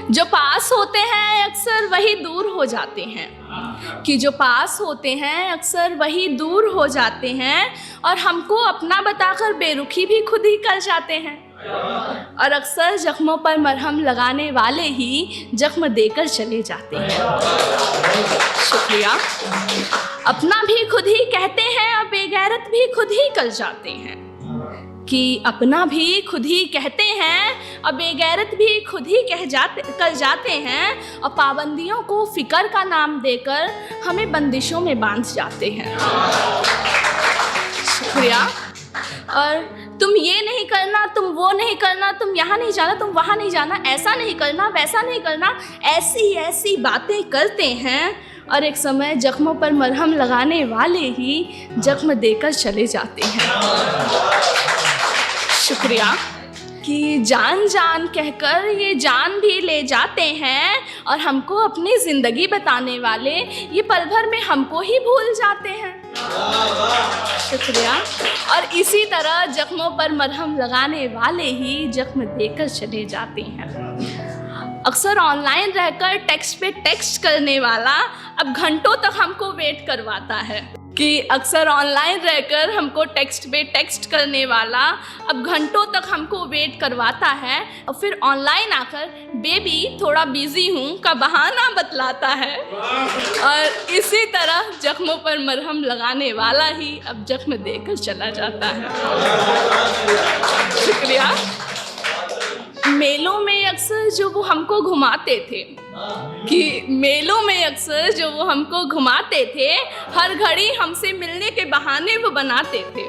जो पास होते हैं अक्सर वही दूर हो जाते हैं, कि जो पास होते हैं अक्सर वही दूर हो जाते हैं, और हमको अपना बताकर बेरुखी भी खुद ही कर जाते हैं। और अक्सर जख्मों पर मरहम लगाने वाले ही जख्म देकर चले जाते हैं। शुक्रिया। अपना भी खुद ही कहते हैं और बेगैरत भी खुद ही कर जाते हैं, कि अपना भी खुद ही कहते हैं और बेगैरत भी खुद ही कर जाते हैं, और पाबंदियों को फ़िक्र का नाम देकर हमें बंदिशों में बांध जाते हैं। शुक्रिया। और तुम ये नहीं करना, तुम वो नहीं करना, तुम यहाँ नहीं जाना, तुम वहाँ नहीं जाना, ऐसा नहीं करना, वैसा नहीं करना, ऐसी ऐसी बातें करते हैं, और एक समय जख्मों पर मरहम लगाने वाले ही जख्म देकर चले जाते हैं। शुक्रिया। कि जान जान कहकर ये जान भी ले जाते हैं, और हमको अपनी ज़िंदगी बताने वाले ये पल भर में हमको ही भूल जाते हैं। शुक्रिया। और इसी तरह जख्मों पर मरहम लगाने वाले ही जख्म देकर चले जाते हैं। अक्सर ऑनलाइन रहकर टेक्स्ट पे टेक्स्ट करने वाला अब घंटों तक हमको वेट करवाता है, कि अक्सर ऑनलाइन रहकर हमको टेक्स्ट पे टेक्स्ट करने वाला अब घंटों तक हमको वेट करवाता है, और फिर ऑनलाइन आकर बेबी थोड़ा बिजी हूँ का बहाना बतलाता है। और इसी तरह जख्मों पर मरहम लगाने वाला ही अब जख्म देकर चला जाता है। शुक्रिया। मेलों में अक्सर जो वो हमको घुमाते थे, कि मेलों में अक्सर जो वो हमको घुमाते थे, हर घड़ी हमसे मिलने के बहाने वो बनाते थे।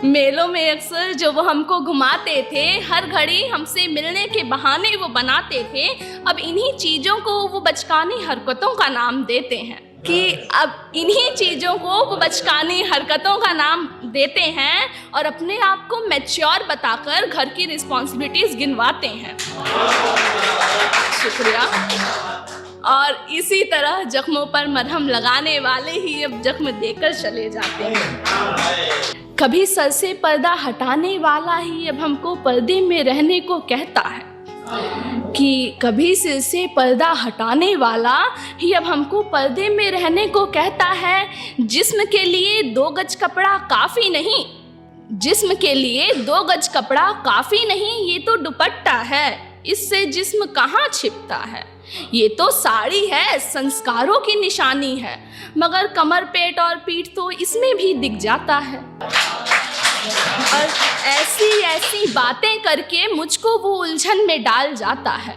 मेलों में अक्सर जो वो हमको घुमाते थे, हर घड़ी हमसे मिलने के बहाने वो बनाते थे, अब इन्हीं चीज़ों को वो बचकानी हरकतों का नाम देते हैं, कि अब इन्हीं चीज़ों को वो बचकानी हरकतों का नाम देते हैं, और अपने आप को मैच्योर बताकर घर की रिस्पॉन्सिबिलिटीज़ गिनवाते हैं। शुक्रिया। और इसी तरह जख्मों पर मरहम लगाने वाले ही अब जख्म देकर चले जाते हैं। कभी सर से पर्दा हटाने वाला ही अब हमको पर्दे में रहने को कहता है, कि कभी सिर से पर्दा हटाने वाला ही अब हमको पर्दे में रहने को कहता है। जिस्म के लिए 2 गज कपड़ा काफ़ी नहीं, जिस्म के लिए 2 गज कपड़ा काफ़ी नहीं, ये तो दुपट्टा है, इससे जिस्म कहाँ छिपता है। ये तो साड़ी है, संस्कारों की निशानी है, मगर कमर, पेट और पीठ तो इसमें भी दिख जाता है। और ऐसी ऐसी बातें करके मुझको वो उलझन में डाल जाता है,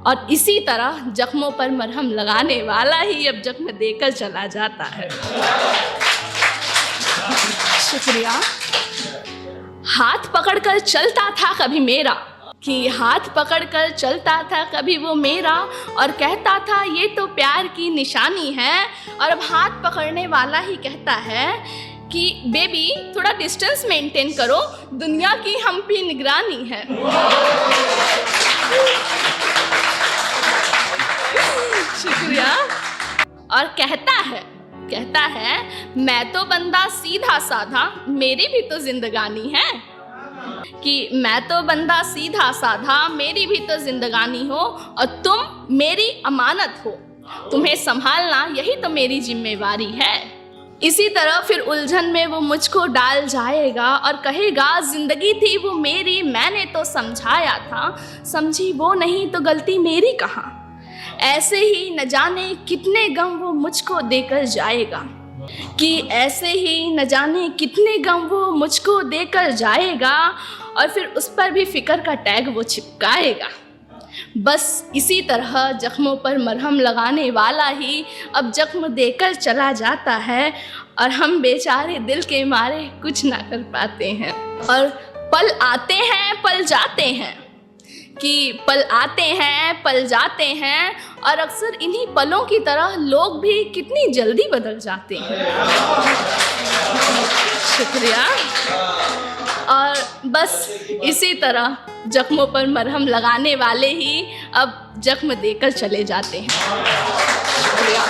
और इसी तरह जख्मों पर मरहम लगाने वाला ही अब जख्म देकर चला जाता है। शुक्रिया। हाथ पकड़कर चलता था कभी मेरा, कि हाथ पकड़कर चलता था कभी वो मेरा, और कहता था ये तो प्यार की निशानी है, और अब हाथ पकड़ने वाला ही कहता है कि बेबी थोड़ा डिस्टेंस मेंटेन करो, दुनिया की हम पे निगरानी है। शुक्रिया। और कहता है मैं तो बंदा सीधा साधा, मेरी भी तो जिंदगानी है, कि मैं तो बंदा सीधा साधा, मेरी भी तो जिंदगानी हो, और तुम मेरी अमानत हो, तुम्हें संभालना यही तो मेरी जिम्मेवारी है। इसी तरह फिर उलझन में वो मुझको डाल जाएगा और कहेगा जिंदगी थी वो मेरी, मैंने तो समझाया था, समझी वो नहीं तो गलती मेरी कहाँ। ऐसे ही न जाने कितने गम वो मुझको देकर जाएगा, कि ऐसे ही न जाने कितने गम वो मुझको देकर जाएगा, और फिर उस पर भी फ़िक्र का टैग वो चिपकाएगा। बस इसी तरह जख्मों पर मरहम लगाने वाला ही अब जख्म देकर चला जाता है, और हम बेचारे दिल के मारे कुछ ना कर पाते हैं। और पल आते हैं पल जाते हैं, कि पल आते हैं पल जाते हैं, और अक्सर इन्हीं पलों की तरह लोग भी कितनी जल्दी बदल जाते हैं। शुक्रिया। और बस इसी तरह जख्मों पर मरहम लगाने वाले ही अब जख्म देकर चले जाते हैं। शुक्रिया।